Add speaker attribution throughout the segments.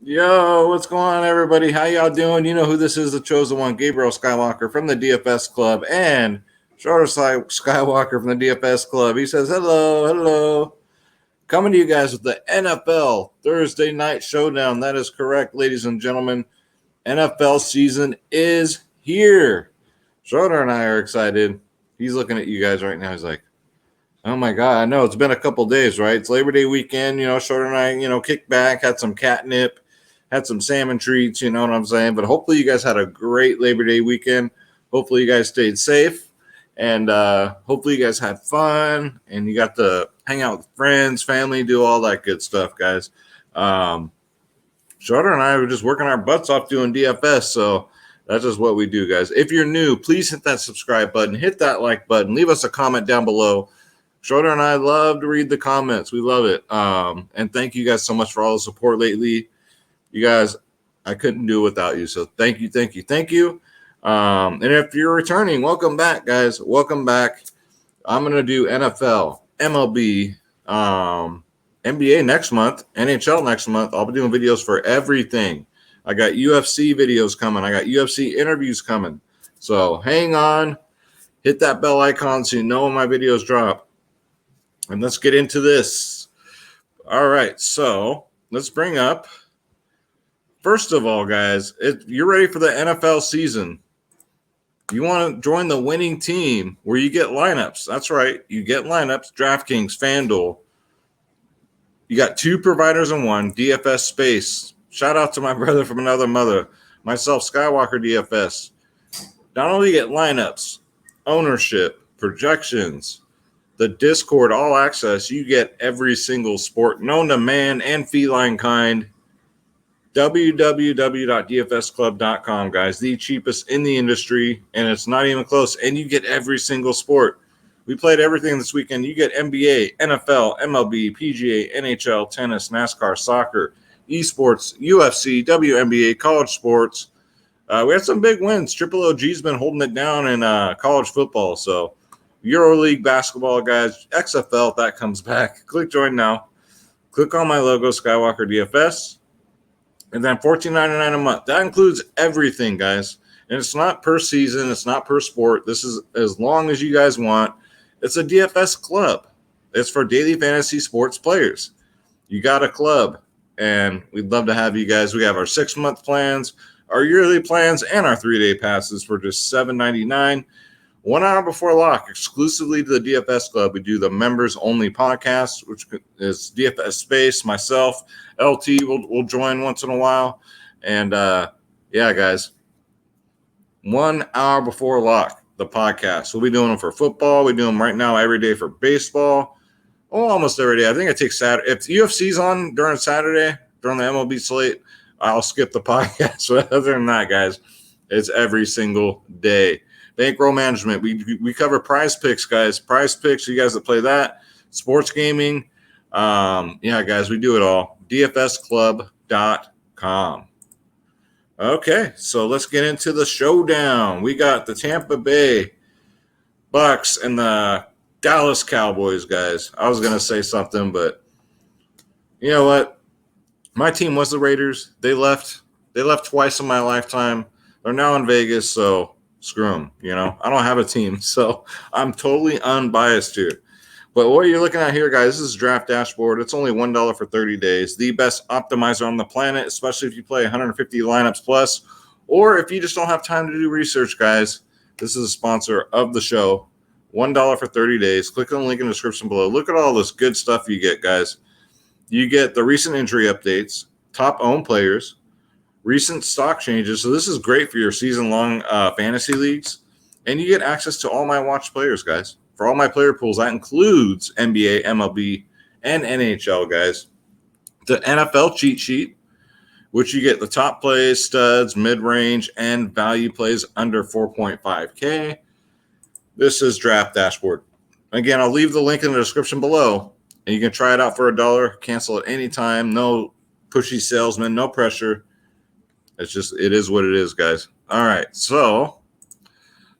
Speaker 1: Yo, what's going on, everybody? How y'all doing? You know who this is, the chosen one, Gabriel Skywalker from the DFS Club, and Shorter Skywalker from the DFS Club. He says, hello, hello. Coming to you guys with the NFL Thursday Night Showdown. That is correct, ladies and gentlemen. NFL season is here. Shorter and I are excited. He's looking at you guys right now. He's like, oh my God, I know it's been a couple days, right? It's Labor Day weekend. Shorter and I, kicked back, had some catnip, had some salmon treats, you know what I'm saying? But hopefully you guys had a great Labor Day weekend. Hopefully you guys stayed safe. And hopefully you guys had fun and you got to hang out with friends, family, do all that good stuff, guys. Shorter and I were just working our butts off doing DFS, so that's just what we do, guys. If you're new, please hit that subscribe button, hit that like button, leave us a comment down below. Shorter and I love to read the comments. We love it. And thank you guys so much for all the support lately. You guys, I couldn't do it without you. So thank you, thank you, thank you. And if you're returning, welcome back, guys. Welcome back. I'm going to do NFL, MLB, NBA next month, NHL next month. I'll be doing videos for everything. I got UFC videos coming. I got UFC interviews coming. So hang on. Hit that bell icon so you know when my videos drop. And let's get into this. All right, so let's bring up, first of all, guys, if you're ready for the NFL season, you want to join the winning team where you get lineups. That's right, you get lineups, DraftKings, FanDuel. You got two providers in one, DFS Space. Shout out to my brother from another mother, myself, Skywalker DFS. Not only get lineups, ownership, projections, the Discord, all access, you get every single sport known to man and feline kind. www.dfsclub.com, guys. The cheapest in the industry, and it's not even close. And you get every single sport. We played everything this weekend. You get NBA, NFL, MLB, PGA, NHL, tennis, NASCAR, soccer, esports, UFC, WNBA, college sports. We had some big wins. Triple OG's been holding it down in college football, so EuroLeague basketball, guys, XFL, if that comes back. Click join now. Click on my logo, Skywalker DFS. And then $14.99 a month. That includes everything, guys. And it's not per season. It's not per sport. This is as long as you guys want. It's a DFS club. It's for daily fantasy sports players. You got a club, and we'd love to have you guys. We have our 6-month plans, our yearly plans, and our 3-day passes for just $7.99. 1 hour before lock, exclusively to the DFS Club, we do the members-only podcast, which is DFS Space. Myself, LT will join once in a while. And, yeah, guys, 1 hour before lock, the podcast. We'll be doing them for football. We do them right now every day for baseball. Oh, almost every day. I think I take Saturday. If UFC's on during Saturday, during the MLB slate, I'll skip the podcast. But other than that, guys, it's every single day. Bankroll management. We cover prize picks, guys. Prize picks, you guys that play that. Sports gaming. Yeah, guys, we do it all. DFSclub.com. Okay, so let's get into the showdown. We got the Tampa Bay BUCS and the Dallas Cowboys, guys. I was going to say something, but you know what? My team was the Raiders. They left twice in my lifetime. They're now in Vegas, so screw them, I don't have a team, so I'm totally unbiased here. But what you're looking at here, guys, this is Draft Dashboard. It's only $1 for 30 days. The best optimizer on the planet, especially if you play 150 lineups plus, or if you just don't have time to do research, guys. This is a sponsor of the show. $1 for 30 days. Click on the link in the description below. Look at all this good stuff you get, guys. You get the recent injury updates, top owned players, recent stock changes. So this is great for your season-long fantasy leagues. And you get access to all my watched players, guys. For all my player pools, that includes NBA, MLB, and NHL, guys. The NFL cheat sheet, which you get the top plays, studs, mid-range, and value plays under 4.5K. This is Draft Dashboard. Again, I'll leave the link in the description below, and you can try it out for $1. Cancel at any time. No pushy salesman, no pressure. It is what it is, guys. All right, so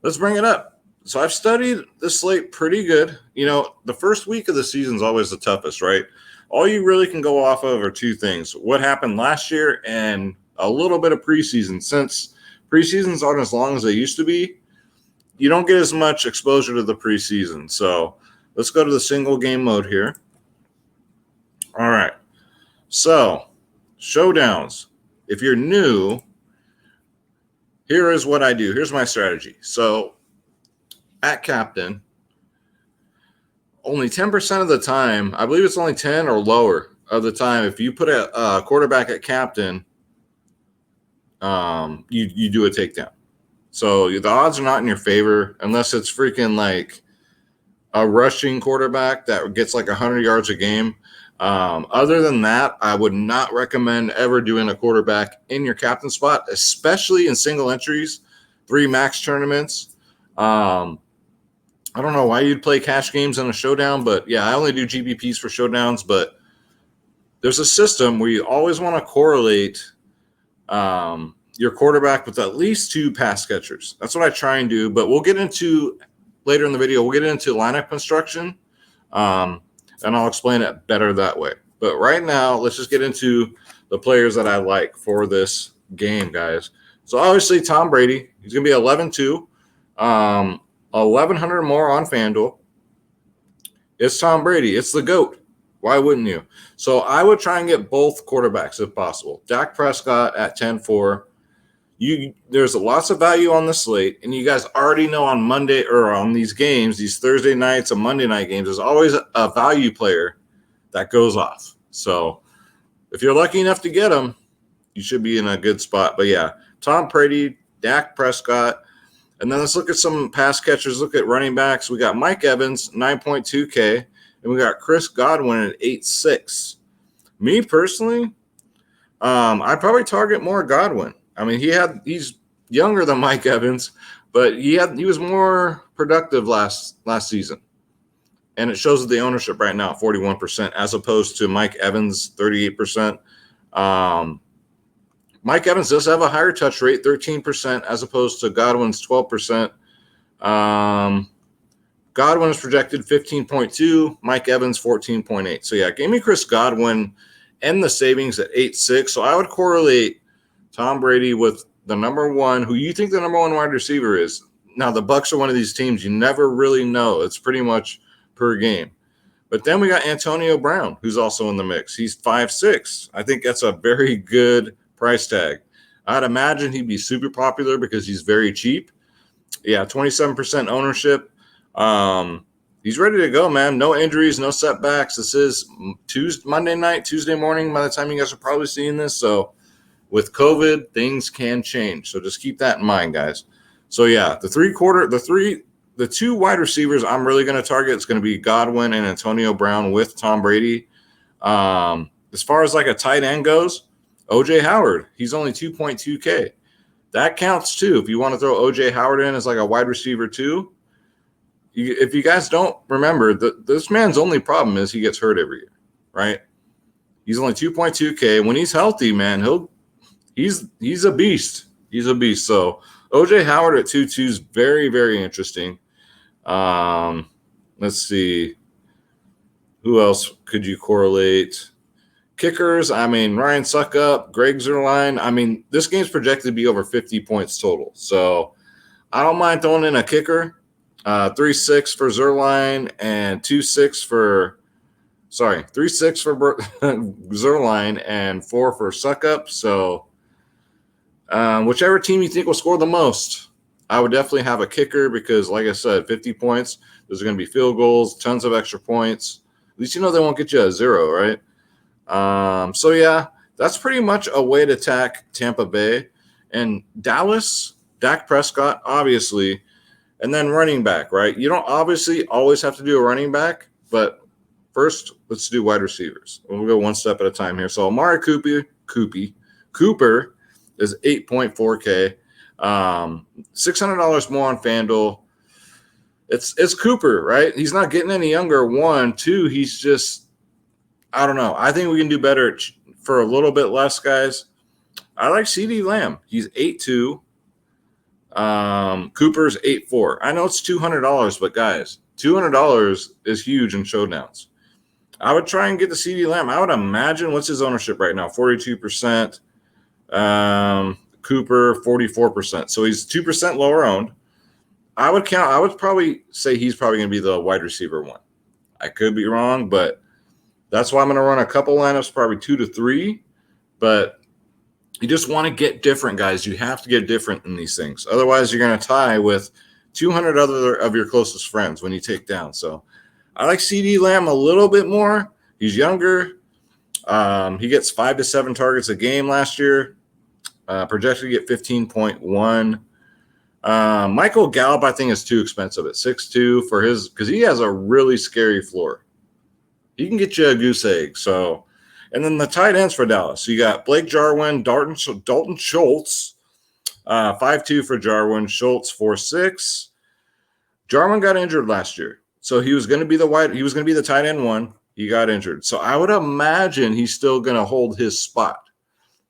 Speaker 1: let's bring it up. So I've studied the slate pretty good. The first week of the season is always the toughest, right? all you really can go off of are two things: what happened last year and a little bit of preseason. Since preseasons aren't as long as they used to be, you don't get as much exposure to the preseason. So let's go to the single game mode here. All right. So showdowns. If you're new, here is what I do. Here's my strategy. So at captain, only 10% of the time, I believe it's only 10 or lower of the time, if you put a quarterback at captain, you do a takedown. So the odds are not in your favor unless it's freaking like a rushing quarterback that gets like 100 yards a game. Other than that, I would not recommend ever doing a quarterback in your captain spot, especially in single entries, 3 max tournaments. I don't know why you'd play cash games in a showdown, but yeah, I only do GBPs for showdowns. But there's a system where you always want to correlate your quarterback with at least 2 pass catchers. That's what I try and do. But we'll get into later in the video. We'll get into lineup construction, and I'll explain it better that way. But right now, let's just get into the players that I like for this game, guys. So obviously, Tom Brady. He's going to be 11-2. 1,100 more on FanDuel. It's Tom Brady. It's the GOAT. Why wouldn't you? So I would try and get both quarterbacks if possible. Dak Prescott at 10-4. There's lots of value on the slate, and you guys already know on Monday or on these games, these Thursday nights and Monday night games, there's always a value player that goes off. So if you're lucky enough to get him, you should be in a good spot. But yeah, Tom Brady, Dak Prescott. And then let's look at some pass catchers. Look at running backs. We got Mike Evans, 9.2K, and we got Chris Godwin at 8.6. Me personally, I'd probably target more Godwin. I mean, he's younger than Mike Evans, but he was more productive last season. And it shows the ownership right now, 41%, as opposed to Mike Evans, 38%. Mike Evans does have a higher touch rate, 13%, as opposed to Godwin's 12%. Godwin is projected 15.2, Mike Evans 14.8. So yeah, give me Chris Godwin and the savings at 8.6. So I would correlate Tom Brady with the number one, who you think the number one wide receiver is. Now the Bucs are one of these teams you never really know. It's pretty much per game. But then we got Antonio Brown, who's also in the mix. He's 5.6. I think that's a very good price tag. I'd imagine he'd be super popular because he's very cheap. Yeah, 27% ownership. He's ready to go, man. No injuries, no setbacks. This is Monday night, Tuesday morning by the time you guys are probably seeing this. So with COVID, things can change. So just keep that in mind, guys. So yeah, the 2 wide receivers I'm really going to target is going to be Godwin and Antonio Brown with Tom Brady. As far as like a tight end goes, OJ Howard, he's only 2.2K. That counts too. If you want to throw OJ Howard in as like a wide receiver too, if you guys don't remember, this man's only problem is he gets hurt every year, right? He's only 2.2K. When he's healthy, man, he's a beast. He's a beast. So OJ Howard at 2.2 is very, very interesting. Let's see. Who else could you correlate? Kickers, I mean, Ryan Suckup, Greg Zuerlein. I mean, this game's projected to be over 50 points total. So I don't mind throwing in a kicker. 3.6 for Zuerlein and 3.6 for Zuerlein and 4 for Suckup. So whichever team you think will score the most, I would definitely have a kicker because, like I said, 50 points, there's going to be field goals, tons of extra points. At least you know they won't get you a 0, right? So yeah, that's pretty much a way to attack Tampa Bay and Dallas. Dak Prescott, obviously, and then running back, right? You don't obviously always have to do a running back, but first let's do wide receivers. We'll go one step at a time here. So Amari Cooper is 8.4K, $600 more on FanDuel. It's Cooper, right? He's not getting any younger. 1, 2, he's just, I don't know. I think we can do better for a little bit less, guys. I like CeeDee Lamb. He's 8.2. Cooper's 8.4. I know it's $200, but guys, $200 is huge in showdowns. I would try and get the CD Lamb. I would imagine, what's his ownership right now? 42%. Cooper, 44%. So he's 2% lower owned. I would probably say he's probably going to be the wide receiver one. I could be wrong, but that's why I'm going to run a couple lineups, probably 2 to 3. But you just want to get different, guys. You have to get different in these things. Otherwise, you're going to tie with 200 other of your closest friends when you take down. So I like CD Lamb a little bit more. He's younger. He gets 5 to 7 targets a game last year. Projected to get 15.1. Michael Gallup, I think, is too expensive at 6'2" for his, because he has a really scary floor. He can get you a goose egg. So, and then the tight ends for Dallas. So you got Blake Jarwin, Dalton Schultz, 5'2" for Jarwin, Schultz 4'6". Jarwin got injured last year, so he was going to be the tight end one. He got injured, so I would imagine he's still going to hold his spot.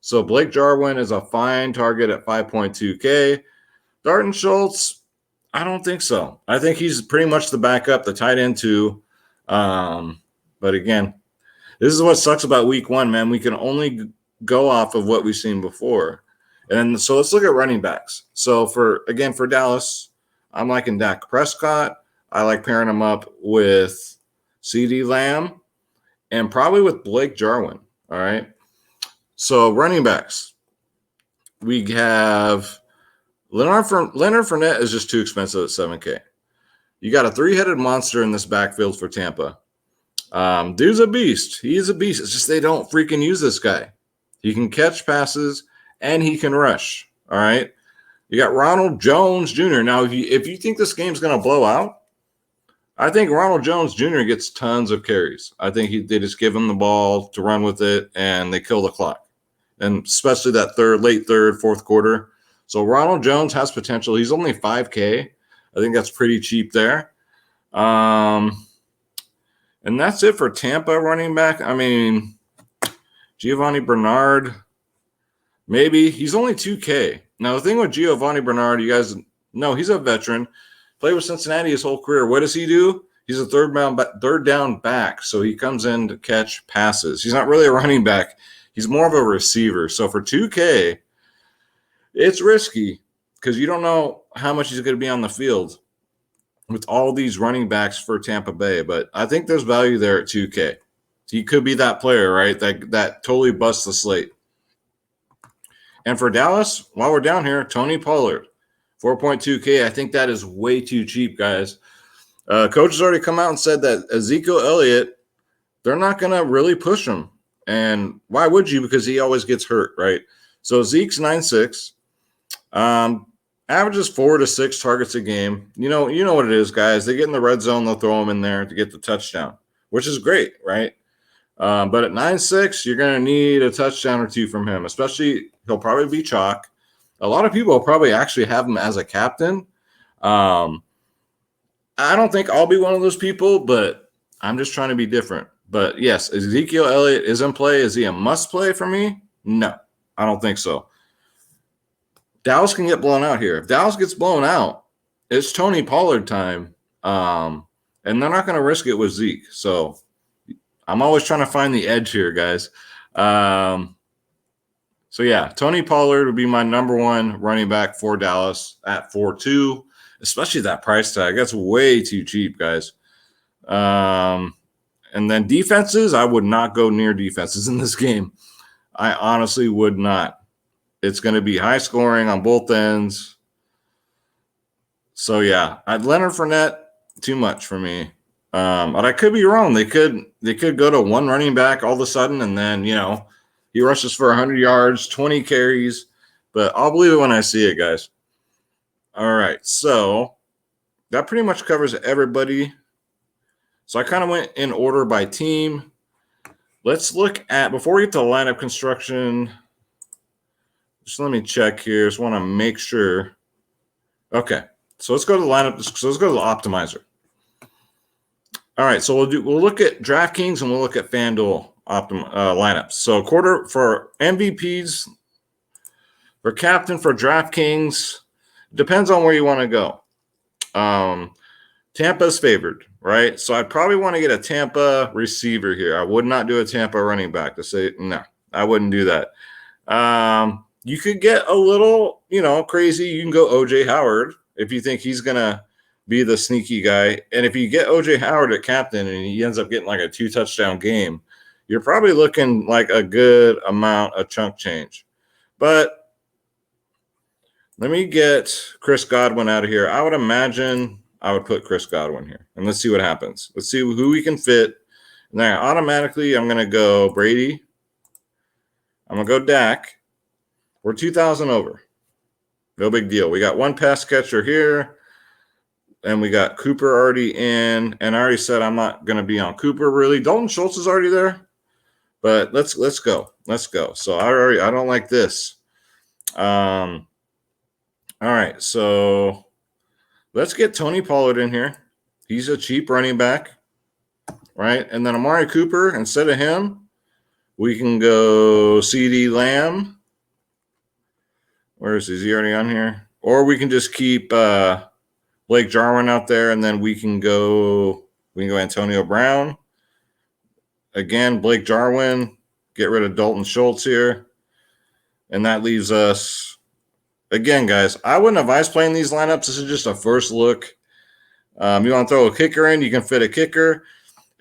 Speaker 1: So Blake Jarwin is a fine target at 5.2K. Dalton Schultz, I don't think so. I think he's pretty much the backup, the tight end too. But again, this is what sucks about week one, man. We can only go off of what we've seen before. And so let's look at running backs. So for Dallas, I'm liking Dak Prescott. I like pairing him up with CD Lamb and probably with Blake Jarwin. All right. So running backs, we have Leonard Fournette is just too expensive at 7K. You got a 3-headed monster in this backfield for Tampa. Dude's a beast. He is a beast. It's just they don't freaking use this guy. He can catch passes and he can rush. All right. You got Ronald Jones Jr. Now, if you think this game's going to blow out, I think Ronald Jones Jr. gets tons of carries. I think they just give him the ball to run with it and they kill the clock. And especially that late third, fourth quarter. So Ronald Jones has potential. He's only 5K. I think that's pretty cheap there. And that's it for Tampa running back. I mean, Giovanni Bernard, maybe. He's only 2K. Now, the thing with Giovanni Bernard, you guys know he's a veteran. Played with Cincinnati his whole career. What does he do? He's a third down back. So he comes in to catch passes. He's not really a running back. He's more of a receiver. So for 2K, it's risky because you don't know how much he's going to be on the field with all these running backs for Tampa Bay. But I think there's value there at 2K. He could be that player, right? That totally busts the slate. And for Dallas, while we're down here, Tony Pollard, 4.2K. I think that is way too cheap, guys. Coach has already come out and said that Ezekiel Elliott, they're not going to really push him. And why would you? Because he always gets hurt, right? So Zeke's 9'6", averages 4 to 6 targets a game. You know what it is, guys. They get in the red zone, they'll throw him in there to get the touchdown, which is great, right? But at 9'6", you're going to need a touchdown or two from him, especially he'll probably be chalk. A lot of people will probably actually have him as a captain. I don't think I'll be one of those people, but I'm just trying to be different. But yes, Ezekiel Elliott is in play. Is he a must play for me? No, I don't think so. Dallas can get blown out here. If Dallas gets blown out, it's Tony Pollard time. And they're not going to risk it with Zeke. So I'm always trying to find the edge here, guys. So yeah, Tony Pollard would be my number one running back for Dallas at 4.2, especially that price tag. That's way too cheap, guys. And then defenses, I would not go near defenses in this game. I honestly would not. It's going to be high scoring on both ends. So yeah, Leonard Fournette, too much for me. But I could be wrong. They could go to one running back all of a sudden, and then he rushes for 100 yards, 20 carries. But I'll believe it when I see it, guys. All right, so that pretty much covers everybody. So I kind of went in order by team. Let's look at, before we get to lineup construction, just let me check here. Just want to make sure. Okay, so let's go to the lineup. So let's go to the optimizer. All right, so we'll look at DraftKings and we'll look at FanDuel lineups. So quarter for MVPs, for captain, for DraftKings, depends on where you want to go. Tampa's favored, right? So I'd probably want to get a Tampa receiver here. I would not do a Tampa running back to say, no, I wouldn't do that. You could get a little, crazy. You can go OJ Howard if you think he's going to be the sneaky guy. And if you get OJ Howard at captain and he ends up getting like a 2-touchdown game, you're probably looking like a good amount of chunk change. But let me get Chris Godwin out of here. I would imagine I would put Chris Godwin here. And let's see what happens. Let's see who we can fit. Now, automatically, I'm going to go Brady. I'm going to go Dak. We're 2,000 over. No big deal. We got one pass catcher here. And we got Cooper already in. And I already said I'm not going to be on Cooper, really. Dalton Schultz is already there. But let's go. Let's go. So I don't like this. All right. So let's get Tony Pollard in here. He's a cheap running back. Right? And then Amari Cooper, instead of him, we can go CD Lamb. Where is he? Is he already on here? Or we can just keep Blake Jarwin out there, and then we can go Antonio Brown. Again, Blake Jarwin, get rid of Dalton Schultz here. And that leaves us, again, guys, I wouldn't advise playing these lineups. This is just a first look. You want to throw a kicker in, you can fit a kicker.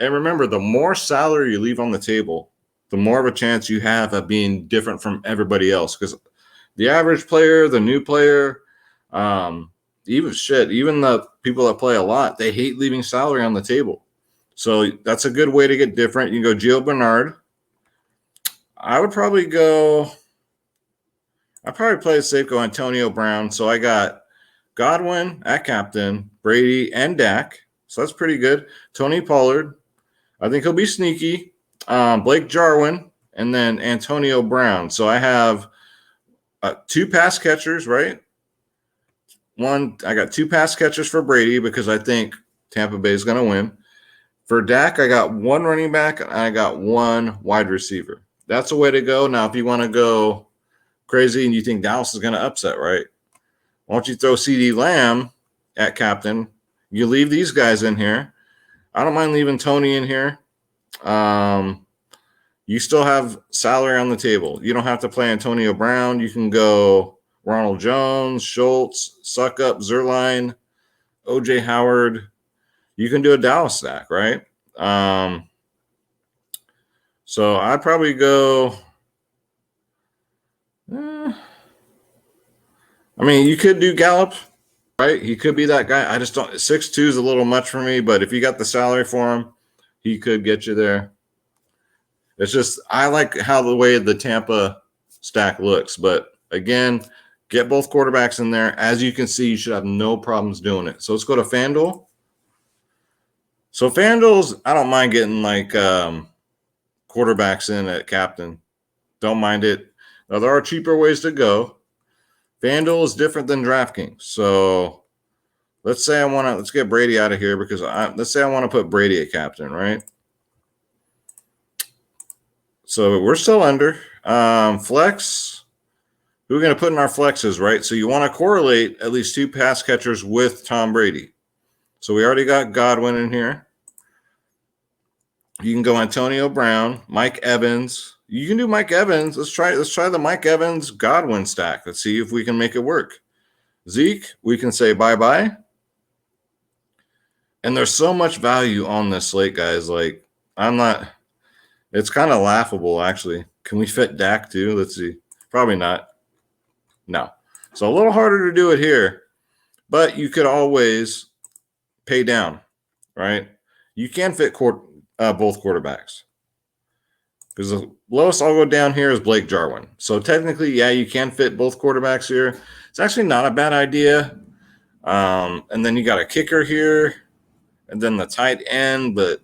Speaker 1: And remember, the more salary you leave on the table, the more of a chance you have of being different from everybody else. Because the average player, the new player, even the people that play a lot, they hate leaving salary on the table. So that's a good way to get different. You can go Gio Bernard. I'd probably play it safe, go Antonio Brown. So I got Godwin at captain, Brady, and Dak. So that's pretty good. Tony Pollard. I think he'll be sneaky. Blake Jarwin, and then Antonio Brown. So I have 2 pass catchers, right? I got 2 pass catchers for Brady because I think Tampa Bay is going to win. For Dak, I got 1 running back and I got 1 wide receiver. That's a way to go. Now, if you want to go crazy and you think Dallas is going to upset, right? Why don't you throw CD Lamb at captain? You leave these guys in here. I don't mind leaving Tony in here. You still have salary on the table. You don't have to play Antonio Brown. You can go Ronald Jones, Schultz, Suckup, Zerline, OJ Howard. You can do a Dallas stack, right? So I'd probably go. You could do Gallup, right? He could be that guy. I just don't. 6'2" is a little much for me, but if you got the salary for him, he could get you there. It's just I like how the way the Tampa stack looks, but again, get both quarterbacks in there. As you can see, you should have no problems doing it. So let's go to FanDuel. So FanDuel's, I don't mind getting like quarterbacks in at captain. Don't mind it. Now there are cheaper ways to go. FanDuel is different than DraftKings. So let's say let's get Brady out of here because let's say I want to put Brady at captain, right? So we're still under. Flex, who are we going to put in our flexes, right? So you want to correlate at least 2 pass catchers with Tom Brady. So we already got Godwin in here. You can go Antonio Brown, Mike Evans. You can do Mike Evans. Let's try the Mike Evans Godwin stack. Let's see if we can make it work. Zeke, we can say bye-bye. And there's so much value on this slate, guys. Like, it's kind of laughable, actually. Can we fit Dak too? Let's see. Probably not. No. So a little harder to do it here. But you could always pay down, right? You can fit both quarterbacks. Because the lowest I'll go down here is Blake Jarwin. So technically, yeah, you can fit both quarterbacks here. It's actually not a bad idea. And then you got a kicker here. And then the tight end. But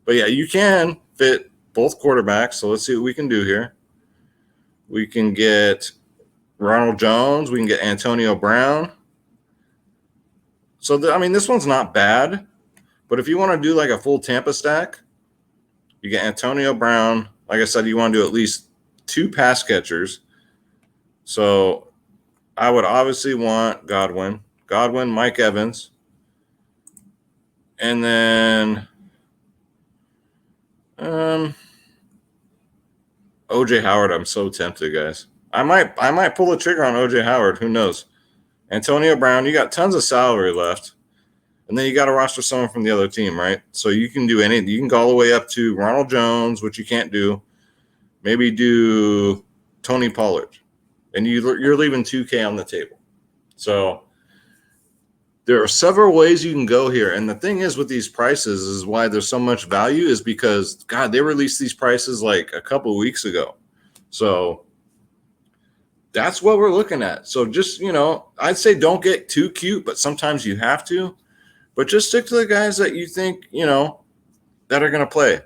Speaker 1: yeah, you can fit both quarterbacks. So let's see what we can do here. We can get Ronald Jones. We can get Antonio Brown. So, this one's not bad. But if you want to do like a full Tampa stack, you get Antonio Brown. Like I said, you want to do at least 2 pass catchers. So I would obviously want Godwin, Mike Evans. And then OJ Howard, I'm so tempted, guys. I might pull the trigger on OJ Howard. Who knows? Antonio Brown, you got tons of salary left. And then you got to roster someone from the other team, right? So you can do anything. You can go all the way up to Ronald Jones, which you can't do. Maybe do Tony Pollard. And you're leaving 2K on the table. So there are several ways you can go here. And the thing is with these prices is why there's so much value is because, God, they released these prices like a couple of weeks ago. So that's what we're looking at. So just, I'd say don't get too cute, but sometimes you have to. But just stick to the guys that you think, that are going to play.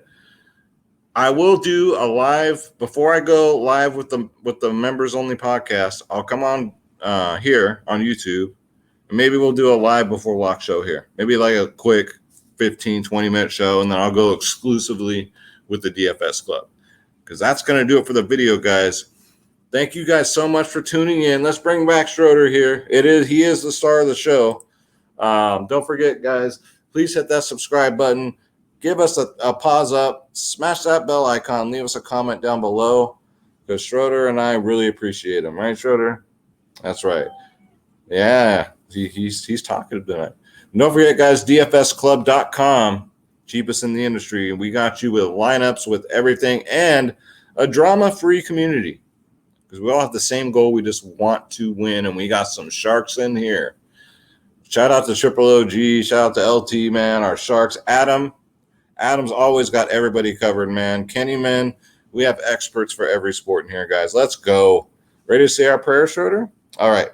Speaker 1: I will do a live before I go live with the members only podcast. I'll come on here on YouTube. And maybe we'll do a live before lock show here. Maybe like a quick 15, 20-minute show, and then I'll go exclusively with the DFS club. Because that's going to do it for the video, guys. Thank you guys so much for tuning in. Let's bring back Schroeder here. He is the star of the show. Don't forget, guys, please hit that subscribe button. Give us a pause up. Smash that bell icon. Leave us a comment down below because Schroeder and I really appreciate him. Right, Schroeder? That's right. Yeah, he's talking tonight. And don't forget, guys, DFSclub.com, cheapest in the industry. We got you with lineups, with everything, and a drama-free community because we all have the same goal. We just want to win, and we got some sharks in here. Shout out to Triple OG. Shout out to LT, man, our sharks. Adam's always got everybody covered, man. Kenny, man, we have experts for every sport in here, guys. Let's go. Ready to say our prayer, Schroeder? All right.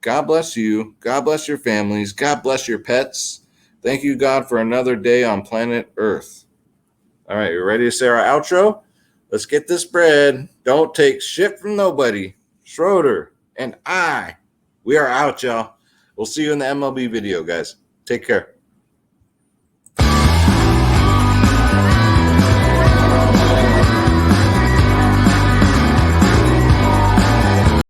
Speaker 1: God bless you. God bless your families. God bless your pets. Thank you, God, for another day on planet Earth. All right, you ready to say our outro? Let's get this bread. Don't take shit from nobody. Schroeder and we are out, y'all. We'll see you in the MLB video, guys. Take care.